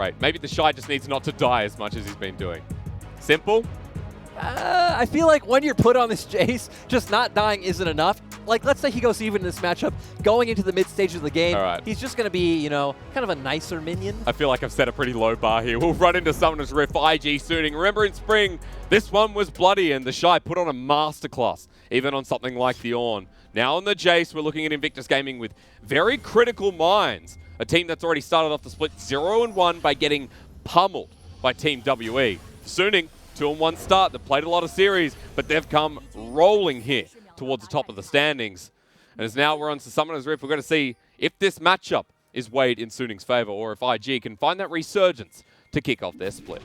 Right, maybe the Shy just needs not to die as much as he's been doing. Simple? I feel like when you're put on this Jace, just not dying isn't enough. Like, let's say he goes even in this matchup, going into the mid stage of the game, he's just going to be, you know, kind of a nicer minion. I feel like I've set a pretty low bar here. We'll run into Summoner's Rift, IG Sooning. Remember in spring, this one was bloody, and the Shy put on a masterclass, even on something like the Ornn. Now on the Jace, we're looking at Invictus Gaming with very critical minds. A team that's already started off the split 0-1 by getting pummeled by Team WE. Sooning, 2-1 start. They've played a lot of series, but they've come rolling here towards the top of the standings. And as now we're on to Summoner's Rift, we're going to see if this matchup is weighed in Sooning's favor or if IG can find that resurgence to kick off their split.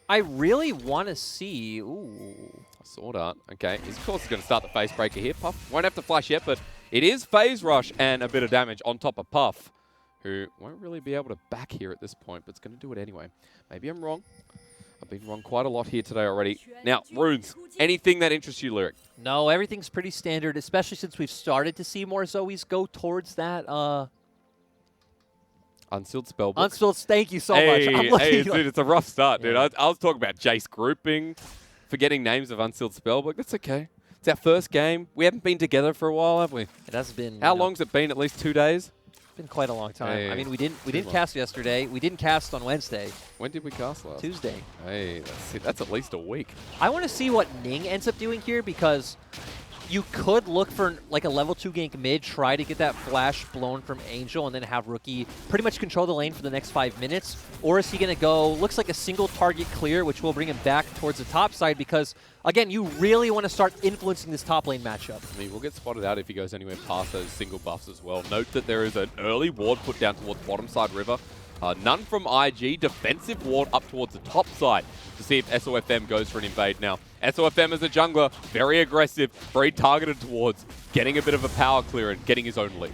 I really want to see... Ooh. Sword Art. Okay, he's of course going to start the Phase Breaker here. Puff won't have to flash yet, but it is Phase Rush and a bit of damage on top of Puff, who won't really be able to back here at this point, but it's going to do it anyway. Maybe I'm wrong. I've been wrong quite a lot here today already. Now, runes. Anything that interests you, Lyric? No, everything's pretty standard, especially since we've started to see more Zoes go towards that. Unsealed Spellbook. Unsealed, thank you so much. Hey, dude, it's a rough start, dude. I was talking about Jace grouping, forgetting names of Unsealed Spellbook. That's okay. It's our first game. We haven't been together for a while, have we? It has been. How long's it been? At least 2 days? It's been quite a long time. Hey, I mean, we didn't cast yesterday. We didn't cast on Wednesday. When did we cast last? Tuesday. Hey, that's at least a week. I want to see what Ning ends up doing here because you could look for like a level 2 gank mid, try to get that flash blown from Angel, and then have Rookie pretty much control the lane for the next 5 minutes. Or is he going to go, looks like a single target clear, which will bring him back towards the top side because, again, you really want to start influencing this top lane matchup. I mean, we'll get spotted out if he goes anywhere past those single buffs as well. Note that there is an early ward put down towards bottom side river. None from IG. Defensive ward up towards the top side to see if SOFM goes for an invade now. SOFM as a jungler, very aggressive, very targeted towards getting a bit of a power clear and getting his own lead.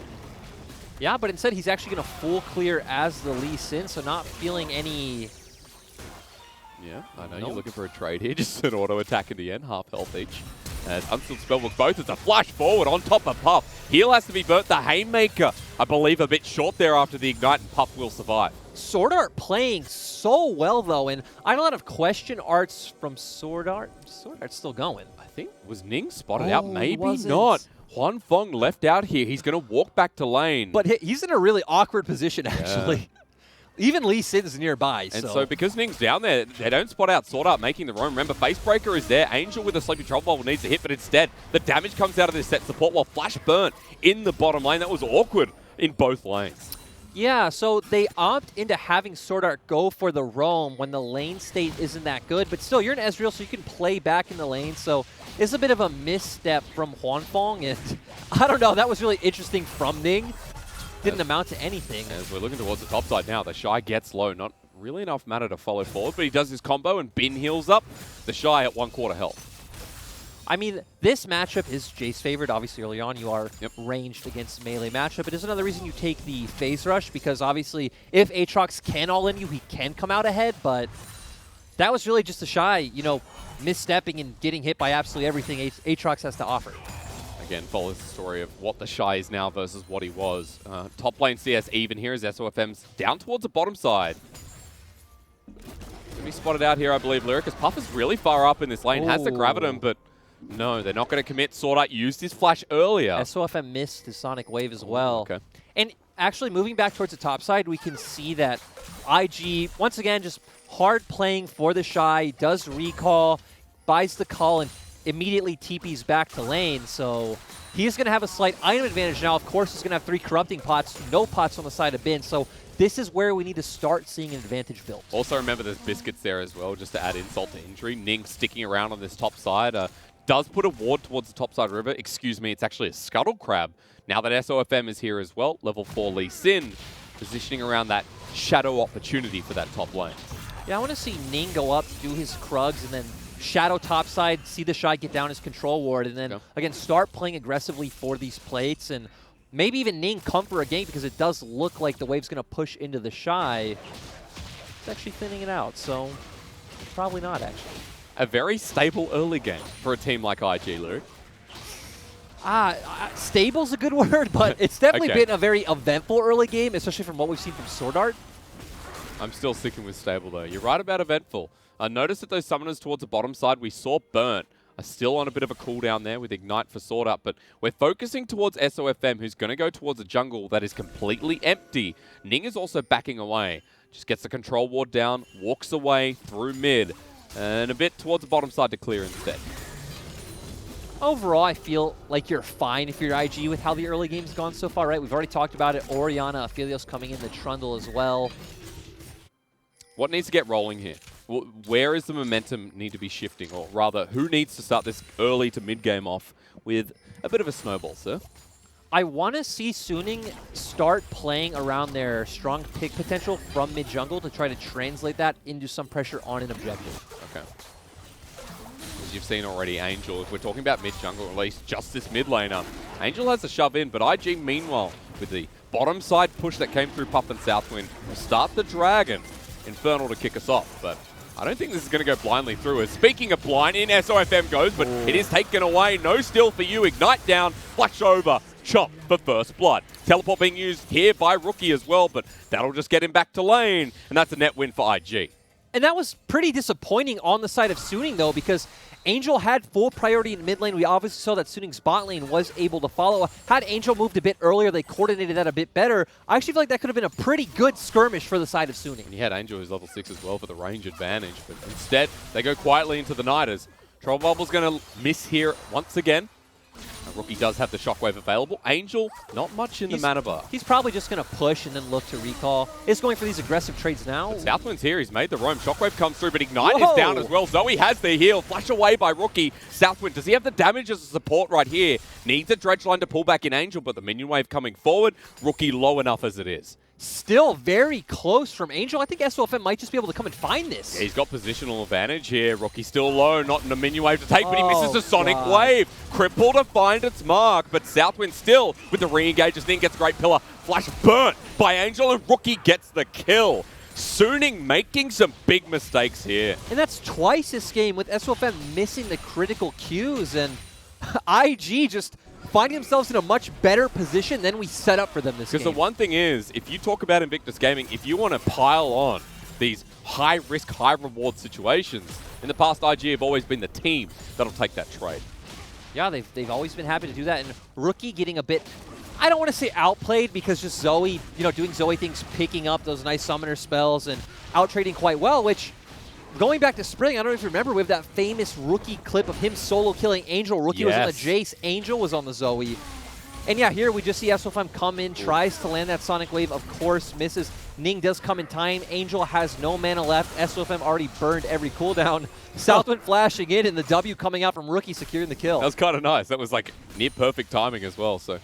Yeah, but instead he's actually going to full clear as the Lee Sin, so not feeling any... Yeah, I know you're looking for a trade here. Just an auto attack in the end, half health each. As Unsealed Spellbook both, it's a flash forward on top of Puff. Heal has to be burnt. The Haymaker, I believe, a bit short there after the Ignite, and Puff will survive. Sword Art playing so well, though, and I know a lot of question arts from Sword Art. Sword Art's still going. I think, was Ning spotted out? Maybe not. Huan Feng left out here. He's going to walk back to lane. But he's in a really awkward position, actually. Yeah. Even Lee Sin's nearby. And so because Ning's down there, they don't spot out Sword Art making the roam. Remember, Facebreaker is there. Angel with a Sleepy Trouble Bubble needs a hit, but instead, the damage comes out of this set support while Flash burnt in the bottom lane. That was awkward in both lanes. Yeah, so they opt into having Sword Art go for the roam when the lane state isn't that good, but still, you're an Ezreal, so you can play back in the lane, so it's a bit of a misstep from Huan Feng, and I don't know, that was really interesting from Ning. Didn't amount to anything. As we're looking towards the top side now, the Shy gets low. Not really enough mana to follow forward, but he does his combo and Bin heals up. The Shy at 1/4 health. I mean, this matchup is Jace favored. Obviously, early on, you are ranged against melee matchup. It is another reason you take the phase rush, because obviously, if Aatrox can all in you, he can come out ahead, but that was really just the Shy, you know, misstepping and getting hit by absolutely everything Aatrox has to offer. Again, follows the story of what the Shy is now versus what he was. Top lane CS even here as SOFM's down towards the bottom side. Going to be spotted out here, I believe, Lyric, because Puff is really far up in this lane. Has the Graviton, but no, they're not going to commit. Sword Art used his flash earlier. SOFM missed his Sonic Wave as well. Okay. And actually, moving back towards the top side, we can see that IG, once again, just hard playing for the Shy, does recall, buys the call, and immediately TP's back to lane, so he's going to have a slight item advantage now. Of course, he's going to have 3 corrupting pots, no pots on the side of Bin, so this is where we need to start seeing an advantage built. Also remember there's biscuits there as well, just to add insult to injury. Ning sticking around on this top side, does put a ward towards the top side river. Excuse me, it's actually a Scuttle Crab. Now that SOFM is here as well, level 4 Lee Sin, positioning around that shadow opportunity for that top lane. Yeah, I want to see Ning go up, do his Krugs, and then shadow topside, see the Shy get down his control ward, and then, again, start playing aggressively for these plates, and maybe even Ning come for a gank, because it does look like the wave's going to push into the Shy. It's actually thinning it out, so probably not, actually. A very stable early game for a team like IG, Luke. Stable's a good word, but it's definitely been a very eventful early game, especially from what we've seen from Sword Art. I'm still sticking with stable, though. You're right about eventful. I noticed that those summoners towards the bottom side we saw burnt are still on a bit of a cooldown there with Ignite for Sword Up, but we're focusing towards SOFM, who's going to go towards a jungle that is completely empty. Ning is also backing away. Just gets the control ward down, walks away through mid, and a bit towards the bottom side to clear instead. Overall, I feel like you're fine if you're IG with how the early game's gone so far, right? We've already talked about it. Orianna, Aphelios coming in, the Trundle as well. What needs to get rolling here? Where is the momentum need to be shifting? Or rather, who needs to start this early to mid-game off with a bit of a snowball, sir? I want to see Suning start playing around their strong pick potential from mid-jungle to try to translate that into some pressure on an objective. Okay. As you've seen already, Angel, if we're talking about mid-jungle, at least just this mid laner, Angel has a shove in, but IG, meanwhile, with the bottom side push that came through Puff and Southwind, will start the Dragon. Infernal to kick us off, but I don't think this is going to go blindly through us. Speaking of blind, in SOFM goes, but it is taken away. No steal for you. Ignite down, flash over, chop for first blood. Teleport being used here by Rookie as well, but that'll just get him back to lane, and that's a net win for IG. And that was pretty disappointing on the side of Suning, though, because Angel had full priority in mid lane. We obviously saw that Suning's bot lane was able to follow. Had Angel moved a bit earlier, they coordinated that a bit better. I actually feel like that could have been a pretty good skirmish for the side of Suning. And you had Angel, who's level 6 as well, for the range advantage, but instead, they go quietly into the Niders. Troll Bubble's going to miss here once again. Rookie does have the Shockwave available. Angel, not much in the mana bar. He's probably just going to push and then look to recall. Is going for these aggressive trades now. But Southwind's here. He's made the roam. Shockwave comes through, but Ignite is down as well. Zoe has the heal. Flash away by Rookie. Southwind, does he have the damage as a support right here? Needs a dredge line to pull back in Angel, but the minion wave coming forward. Rookie low enough as it is. Still very close from Angel. I think SOFM might just be able to come and find this. Yeah, he's got positional advantage here. Rookie still low, not in a minion wave to take, but he misses the Sonic Wave. Cripple to find its mark, but Southwind still with the re-engages, then gets Great Pillar. Flash burnt by Angel, and Rookie gets the kill. Suning making some big mistakes here. And that's twice this game with SOFM missing the critical cues, and IG just finding themselves in a much better position than we set up for them this game. Because the one thing is, if you talk about Invictus Gaming, if you want to pile on these high-risk, high-reward situations, in the past, IG have always been the team that'll take that trade. Yeah, they've always been happy to do that. And Rookie getting a bit, I don't want to say outplayed, because just Zoe, doing Zoe things, picking up those nice summoner spells and out-trading quite well, which, going back to spring, I don't know if you remember, we have that famous Rookie clip of him solo killing Angel. Rookie was on the Jace, Angel was on the Zoe. And yeah, here we just see SOFM come in, tries to land that Sonic Wave, of course, misses. Ning does come in time. Angel has no mana left. SOFM already burned every cooldown. Southwind flashing in, and the W coming out from Rookie securing the kill. That was kind of nice. That was like near perfect timing as well. So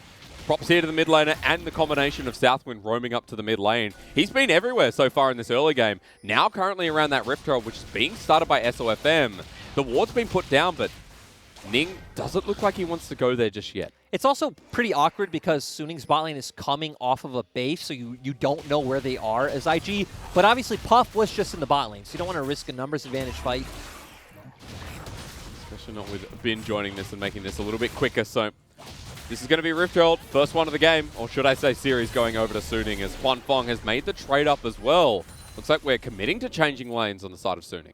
props here to the mid laner and the combination of Southwind roaming up to the mid lane. He's been everywhere so far in this early game. Now currently around that Rift Herald, which is being started by SOFM. The ward's been put down, but Ning doesn't look like he wants to go there just yet. It's also pretty awkward because Suning's bot lane is coming off of a base, so you don't know where they are as IG. But obviously Puff was just in the bot lane, so you don't want to risk a numbers advantage fight. Especially not with Bin joining this and making this a little bit quicker. So this is going to be Rift Herald, first one of the game, or should I say series, going over to Suning, as Huan Fong has made the trade up as well. Looks like we're committing to changing lanes on the side of Suning.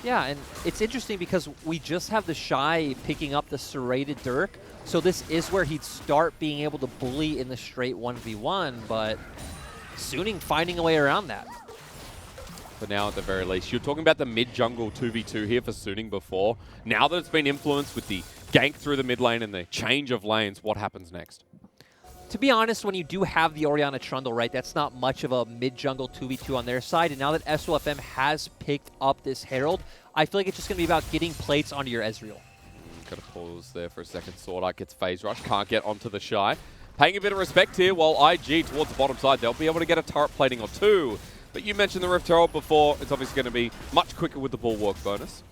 Yeah, and it's interesting because we just have the Shy picking up the serrated Dirk, so this is where he'd start being able to bully in the straight 1v1, but Suning finding a way around that. For now, at the very least. You're talking about the mid-jungle 2v2 here for Suning before. Now that it's been influenced with the gank through the mid lane and the change of lanes, what happens next? To be honest, when you do have the Orianna Trundle, right, that's not much of a mid-jungle 2v2 on their side. And now that SOFM has picked up this Herald, I feel like it's just going to be about getting plates onto your Ezreal. Got to pause there for a second. Sword Art gets phase rush, can't get onto the Shy. Paying a bit of respect here, while IG towards the bottom side, they'll be able to get a turret plating or two. But you mentioned the Rift Herald before. It's obviously going to be much quicker with the Bulwark bonus.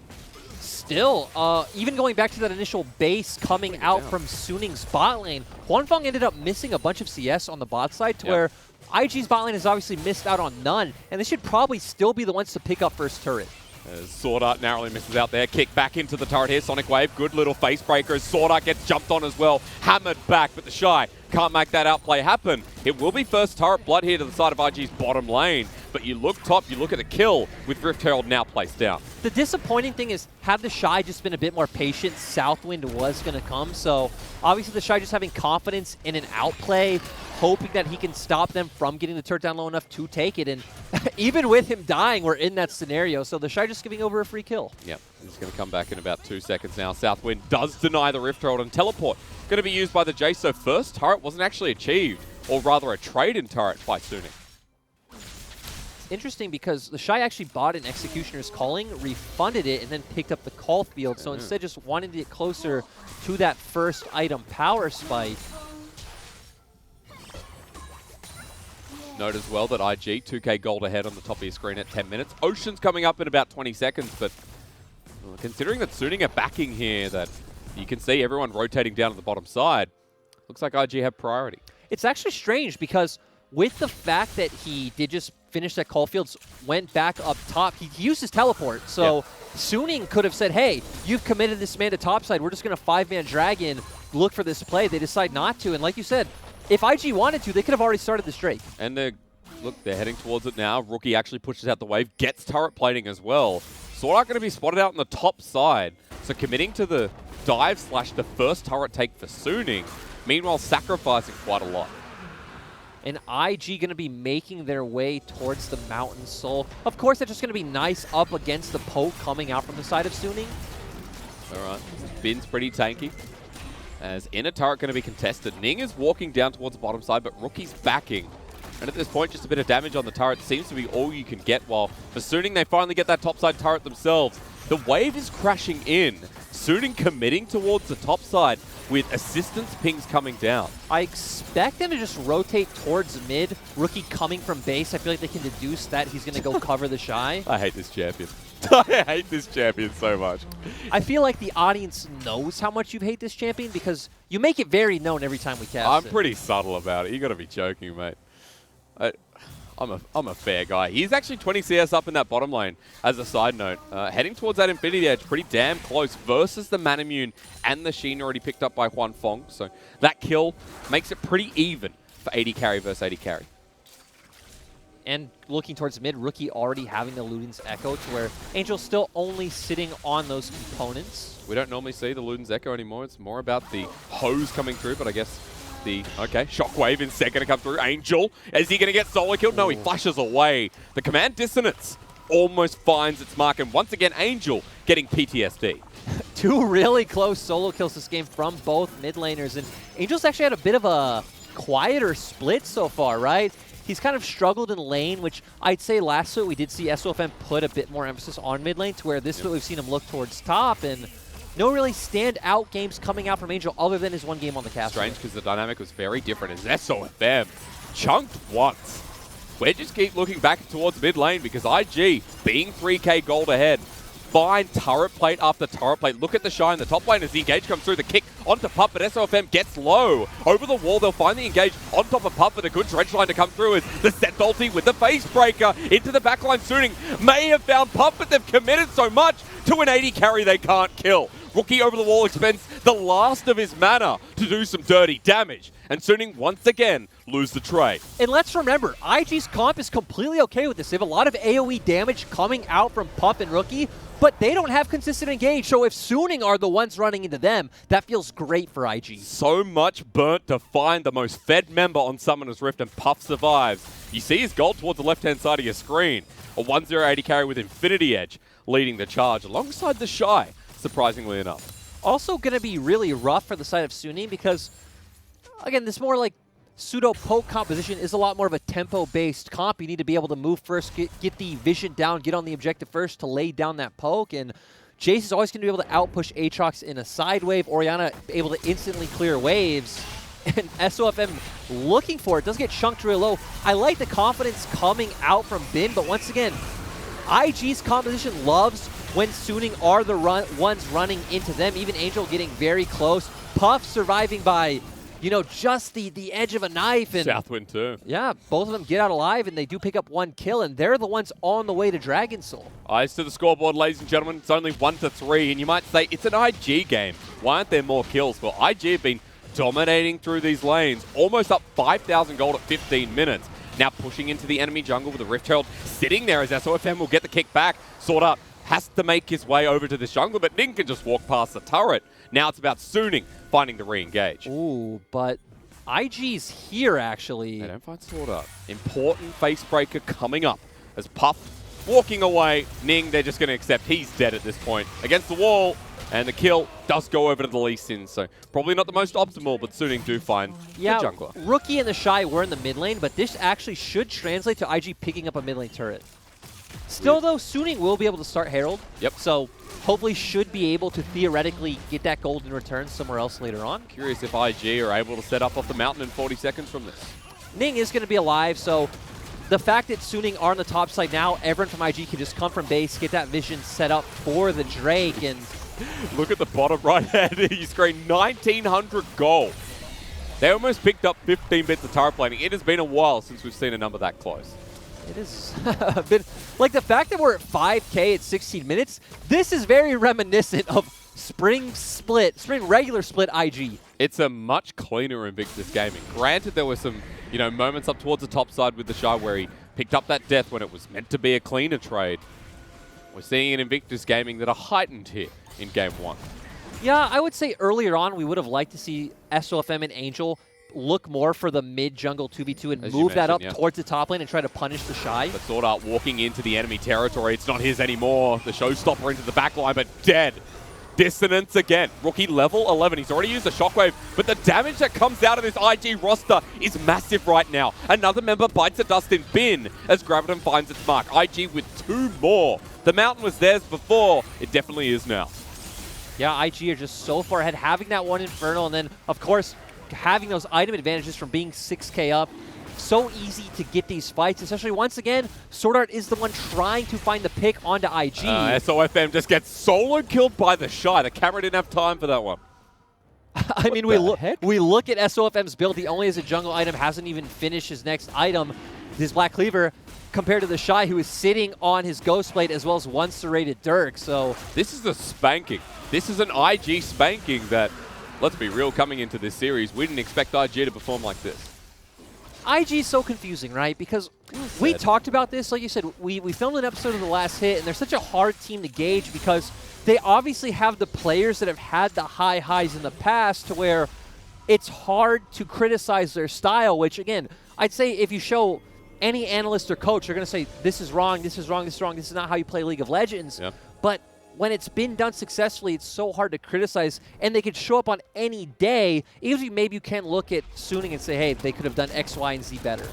Still, even going back to that initial base coming out from Suning's bot lane, Huan Fong ended up missing a bunch of CS on the bot side to where IG's bot lane has obviously missed out on none, and they should probably still be the ones to pick up first turret. As Sword Art narrowly misses out there. Kick back into the turret here. Sonic Wave. Good little face breaker as Sword Art gets jumped on as well. Hammered back, but the Shy can't make that outplay happen. It will be first turret blood here to the side of IG's bottom lane. But you look top, you look at the kill with Rift Herald now placed down. The disappointing thing is, had the Shy just been a bit more patient, Southwind was going to come. So obviously the Shy just having confidence in an outplay, hoping that he can stop them from getting the turret down low enough to take it. And even with him dying, we're in that scenario. So the Shy just giving over a free kill. Yep, he's going to come back in about 2 seconds now. Southwind does deny the Rift Herald and teleport. Going to be used by the Jace, so first turret wasn't actually achieved, or rather a trade-in turret by Suning. Interesting because the Shy actually bought an Executioner's Calling, refunded it, and then picked up the Call Field. So instead just wanting to get closer to that first item power spike. Note as well that IG, 2k gold ahead on the top of your screen at 10 minutes. Ocean's coming up in about 20 seconds, but considering that Suning are backing here, that you can see everyone rotating down to the bottom side, looks like IG have priority. It's actually strange because with the fact that he did just finish that Call Fields, went back up top, he used his teleport. So Suning could have said, hey, you've committed this man to topside. We're just going to 5-man dragon, look for this play. They decide not to. And like you said, if IG wanted to, they could have already started this Drake. And they're heading towards it now. Rookie actually pushes out the wave, gets turret plating as well. Sword Art going to be spotted out on the top side. So committing to the dive / the first turret take for Suning, meanwhile sacrificing quite a lot. And IG going to be making their way towards the Mountain Soul. Of course, that's just going to be nice up against the poke coming out from the side of Suning. All right, Bin's pretty tanky. As inner turret going to be contested. Ning is walking down towards the bottom side, but Rookie's backing. And at this point, just a bit of damage on the turret seems to be all you can get, while for Suning, they finally get that topside turret themselves. The wave is crashing in. Suning committing towards the top side with assistance pings coming down. I expect them to just rotate towards mid. Rookie coming from base. I feel like they can deduce that he's going to go cover the Shy. I hate this champion. I hate this champion so much. I feel like the audience knows how much you hate this champion because you make it very known every time we cast I'm pretty subtle about it. You got to be joking, mate. I'm a fair guy. He's actually 20 CS up in that bottom lane, as a side note. Heading towards that Infinity Edge, pretty damn close, versus the Manamune and the Sheen already picked up by Huan Fong. So that kill makes it pretty even for 80 carry versus 80 carry. And looking towards mid, Rookie already having the Luden's Echo to where Angel's still only sitting on those components. We don't normally see the Luden's Echo anymore. It's more about the hose coming through, but I guess okay, Shockwave instead going to come through. Angel, is he going to get solo killed? No, he flashes away. The command dissonance almost finds its mark, and once again, Angel getting PTSD. Two really close solo kills this game from both mid laners, and Angel's actually had a bit of a quieter split so far, right? He's kind of struggled in lane, which I'd say last split we did see SOFM put a bit more emphasis on mid lane, to where this split we've seen him look towards top, and no really stand-out games coming out from Angel other than his one game on the castle. Strange, because the dynamic was very different as SOFM chunked once. We just keep looking back towards mid lane because IG, being 3k gold ahead, find turret plate after turret plate. Look at the Shine, the top lane as the engage comes through, the kick onto Pup, but SOFM gets low. Over the wall, they'll find the engage on top of Pup, but a good dredge line to come through as the set ulti with the face breaker into the backline. Suning may have found Pup, but they've committed so much to an 80 carry they can't kill. Rookie over the wall expends the last of his mana to do some dirty damage. And Suning once again lose the trade. And let's remember, IG's comp is completely okay with this. They have a lot of AoE damage coming out from Pup and Rookie, but they don't have consistent engage. So if Suning are the ones running into them, that feels great for IG. So much burnt to find the most fed member on Summoner's Rift, and Puff survives. You see his gold towards the left-hand side of your screen. A 1-0 80 carry with Infinity Edge leading the charge alongside the Shy, surprisingly enough. Also going to be really rough for the side of Suning because, again, this more like pseudo-poke composition is a lot more of a tempo-based comp. You need to be able to move first, get the vision down, get on the objective first to lay down that poke. And Jace is always going to be able to outpush Aatrox in a side wave. Orianna able to instantly clear waves. And SOFM looking for it. Does get chunked real low. I like the confidence coming out from Bin, but once again, IG's composition loves when Suning are the ones running into them. Even Angel getting very close. Puff surviving by you know, just the edge of a knife. And Southwind too. yeah, both of them get out alive, and they do pick up 1 kill, and they're the ones on the way to Dragon Soul. Eyes to the scoreboard, ladies and gentlemen. It's only 1-3, and you might say it's an IG game. Why aren't there more kills? Well, IG have been dominating through these lanes, almost up 5,000 gold at 15 minutes. Now pushing into the enemy jungle with the Rift Herald sitting there as SOFM will get the kick back. Sword Art has to make his way over to this jungle, but Ning can just walk past the turret. Now it's about Suning finding the re-engage. Ooh, but IG's here, actually. They don't find Sword Art. Important face breaker coming up as Puff walking away. Ning, they're just going to accept he's dead at this point. Against the wall, and the kill does go over to the Lee Sin, so probably not the most optimal, but Suning do find the jungler. Rookie and the Shy were in the mid lane, but this actually should translate to IG picking up a mid lane turret. Still, though, Suning will be able to start Herald. Yep. So hopefully should be able to theoretically get that gold in return somewhere else later on. Curious if IG are able to set up off the mountain in 40 seconds from this. Ning is going to be alive, so the fact that Suning are on the top side now, everyone from IG can just come from base, get that vision set up for the Drake, and look at the bottom right hand. He screened 1,900 gold. They almost picked up 15 bits of turret plating. It has been a while since we've seen a number that close. it is a bit like the fact that we're at 5K at 16 minutes. This is very reminiscent of spring regular split IG. It's a much cleaner Invictus gaming. Granted, there were some, moments up towards the top side with the Shy where he picked up that death when it was meant to be a cleaner trade. We're seeing an Invictus gaming that are heightened here in Game 1. Yeah, I would say earlier on we would have liked to see SOFM and Angel look more for the mid-jungle 2v2 and move that up towards the top lane and try to punish the Shy. But Sword Art walking into the enemy territory. It's not his anymore. The showstopper into the back line, but dead. Dissonance again. Rookie level 11. He's already used a shockwave, but the damage that comes out of this IG roster is massive right now. Another member bites the dust in bin as Graviton finds its mark. IG with 2 more. The mountain was theirs before. It definitely is now. Yeah, IG are just so far ahead, having that one Infernal, and then, of course, having those item advantages from being 6K up. So easy to get these fights, especially once again, Sword Art is the one trying to find the pick onto IG. SOFM just gets solo killed by the Shy. The camera didn't have time for that one. I mean, we look at SOFM's build. He only has a jungle item, hasn't even finished his next item, his Black Cleaver, compared to the Shy, who is sitting on his Ghost Blade as well as one serrated Dirk. So this is a spanking. This is an IG spanking that, let's be real, coming into this series, we didn't expect IG to perform like this. IG is so confusing, right? Because we talked about this, like you said, we filmed an episode of The Last Hit, and they're such a hard team to gauge because they obviously have the players that have had the high highs in the past to where it's hard to criticize their style, which, again, I'd say if you show any analyst or coach, they're going to say, this is wrong, this is wrong, this is wrong, this is not how you play League of Legends. Yeah. But when it's been done successfully, it's so hard to criticize, and they could show up on any day. Even if maybe you can look at Suning and say, hey, they could have done X, Y, and Z better.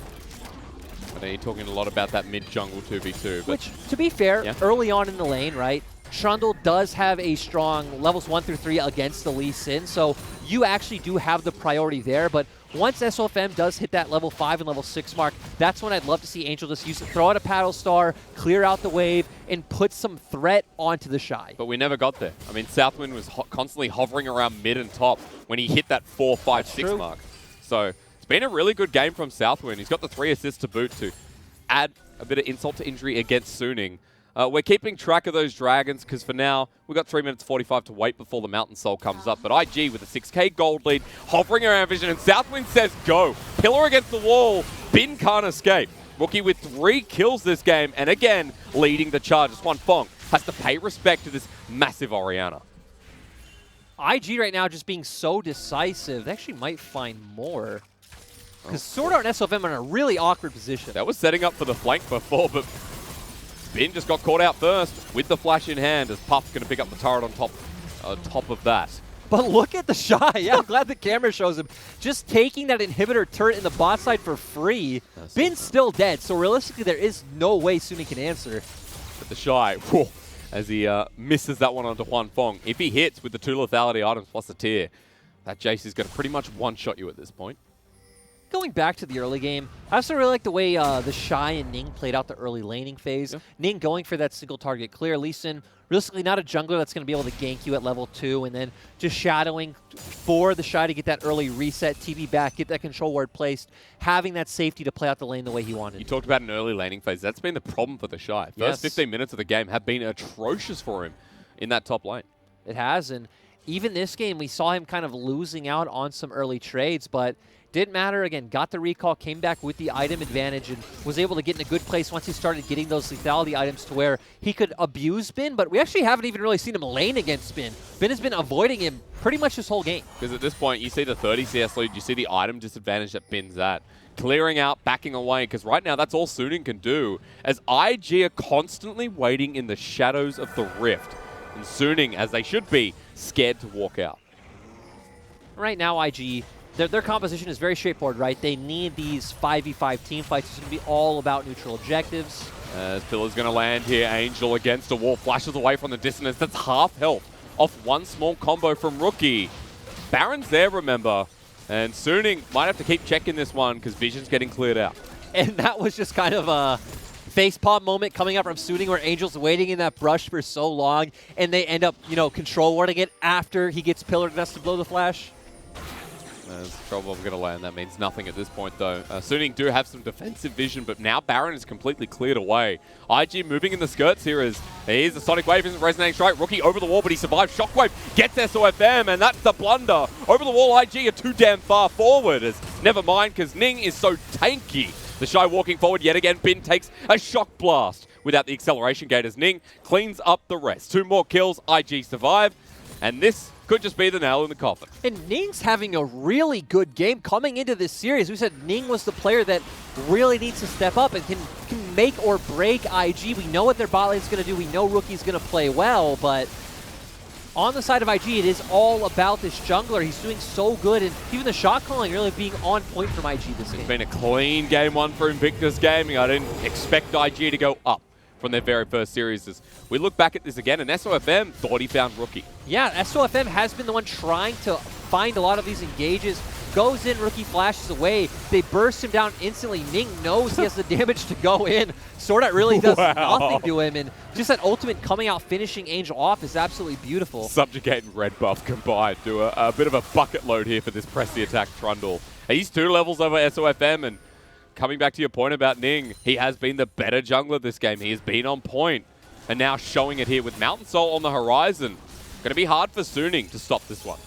I know you're talking a lot about that mid-jungle 2v2. But which, to be fair, early on in the lane, right, Trundle does have a strong levels 1 through 3 against the Lee Sin, so you actually do have the priority there, but once SOFM does hit that level 5 and level 6 mark, that's when I'd love to see Angel just throw out a Paddle Star, clear out the wave, and put some threat onto the Shy. But we never got there. I mean, Southwind was constantly hovering around mid and top when he hit that 4, 5, 6 mark. So it's been a really good game from Southwind. He's got the 3 assists to boot to add a bit of insult to injury against Suning. We're keeping track of those dragons because for now, we've got 3 minutes 45 to wait before the Mountain Soul comes up. But IG with a 6K gold lead, hovering around vision, and Southwind says go. Pillar against the wall, Bin can't escape. Rookie with 3 kills this game, and again, leading the charge. This one Fong has to pay respect to this massive Orianna. IG right now just being so decisive, they actually might find more. Because Sword Art and SOFM are in a really awkward position. That was setting up for the flank before, but Bin just got caught out first with the flash in hand as Puff's going to pick up the turret on top of that. But look at the Shy. Yeah, I'm glad the camera shows him. Just taking that inhibitor turret in the bot side for free. That's Bin's still dead, so realistically there is no way Suning can answer. But the Shy, whew, as he misses that one onto Juan Fong. If he hits with the 2 lethality items plus a tier, that Jace is going to pretty much one-shot you at this point. going back to the early game, I also really like the way the Shy and Ning played out the early laning phase. Yeah. Ning going for that single target clear. Lee Sin, realistically not a jungler that's going to be able to gank you at level 2, and then just shadowing for the Shy to get that early reset, TP back, get that control ward placed, having that safety to play out the lane the way he wanted. You talked about an early laning phase. That's been the problem for the Shy. First 15 minutes of the game have been atrocious for him in that top lane. It has, and even this game, we saw him kind of losing out on some early trades, but didn't matter. Again, got the recall, came back with the item advantage, and was able to get in a good place once he started getting those lethality items to where he could abuse Bin, but we actually haven't even really seen him lane against Bin. Bin has been avoiding him pretty much this whole game. Because at this point, you see the 30 CS lead, you see the item disadvantage that Bin's at. Clearing out, backing away, because right now that's all Suning can do, as IG are constantly waiting in the shadows of the rift. And Suning, as they should be, scared to walk out. Right now, IG, their composition is very straightforward, right? They need these 5v5 team fights. It's going to be all about neutral objectives. As Pillar's going to land here, Angel against a wall, flashes away from the dissonance. That's half health off one small combo from Rookie. Baron's there, remember. And Suning might have to keep checking this one because Vision's getting cleared out. And that was just kind of a facepalm moment coming up from Suning where Angel's waiting in that brush for so long, and they end up, control warding it after he gets pillared and has to blow the flash. There's trouble going to land. That means nothing at this point, though. Suning do have some defensive vision, but now Baron is completely cleared away. IG moving in the skirts here as here's the Sonic Wave, isn't resonating strike. Rookie over the wall, but he survives. Shockwave gets SOFM, and that's the blunder. Over the wall, IG are too damn far forward. As never mind, because Ning is so tanky. The Shy walking forward yet again. Bin takes a shock blast without the acceleration gate as Ning cleans up the rest. 2 more kills, IG survive, and this could just be the nail in the coffin. And Ning's having a really good game coming into this series. We said Ning was the player that really needs to step up and can make or break IG. We know what their bot lane's going to do. We know Rookie's going to play well, but on the side of IG, it is all about this jungler. He's doing so good, and even the shot calling really being on point from IG this game. It's been a clean game 1 for Invictus Gaming. I didn't expect IG to go up from their very first series. As we look back at this again, and SOFM thought he found Rookie. Yeah, SOFM has been the one trying to find a lot of these engages. Goes in, Rookie flashes away. They burst him down instantly. Ning knows he has the damage to go in. Sorta really does nothing to him, and just that ultimate coming out, finishing Angel off is absolutely beautiful. Subjugate and red buff combined do a bit of a bucket load here for this press the attack Trundle. He's 2 levels over SOFM, and coming back to your point about Ning, he has been the better jungler this game. He has been on point, and now showing it here with Mountain Soul on the horizon. Going to be hard for Suning to stop this one.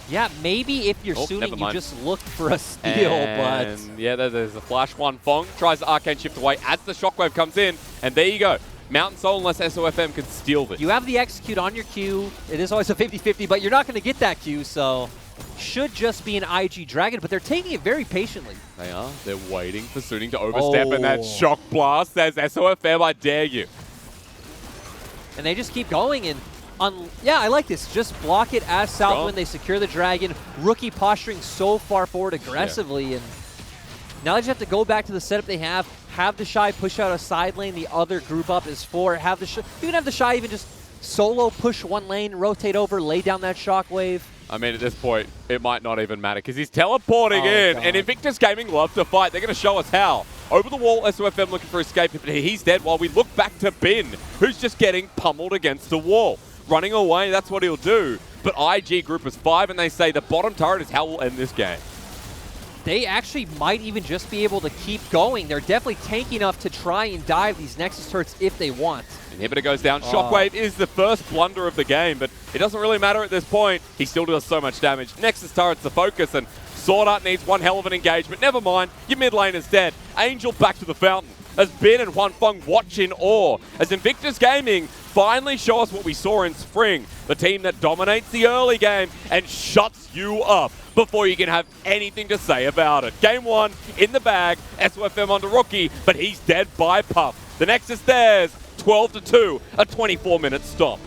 Yeah, maybe if you're Suning, you just look for a steal, but yeah, there's a flash one. Fong tries the Arcane Shift away as the Shockwave comes in, and there you go. Mountain Soul, unless SOFM can steal this. You have the execute on your Q. It is always a 50-50, but you're not going to get that Q, so should just be an IG Dragon, but they're taking it very patiently. They are. They're waiting for Suning to overstep, and that Shock Blast says, SOFM, I dare you. And they just keep going, and yeah, I like this. Just block it as Southwind. They secure the Dragon. Rookie posturing so far forward aggressively, and now they just have to go back to the setup they have the Shy push out a side lane. The other group up is 4. You can have the Shy even just solo push one lane, rotate over, lay down that Shockwave. I mean, at this point, it might not even matter because he's teleporting in, and Invictus Gaming love to fight. They're going to show us how. Over the wall, SOFM looking for escape, but he's dead while we look back to Bin, who's just getting pummeled against the wall. Running away, that's what he'll do. But IG group is 5, and they say the bottom turret is how we'll end this game. They actually might even just be able to keep going. They're definitely tanky enough to try and dive these Nexus turrets if they want. Inhibitor goes down. Shockwave is the first blunder of the game, but it doesn't really matter at this point. He still does so much damage. Nexus turret's the focus, and Sword Art needs one hell of an engagement. Never mind, your mid lane is dead. Angel back to the fountain as Bin and Huan Feng watch in awe as Invictus Gaming finally show us what we saw in spring. The team that dominates the early game and shuts you up before you can have anything to say about it. Game 1 in the bag, SOFM onto Rookie, but he's dead by Puff. The Nexus theirs, 12-2, a 24-minute stop.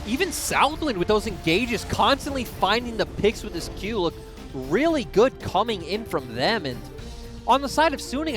Even Southwind with those engages, constantly finding the picks with his Q, look really good coming in from them. And on the side of Suning,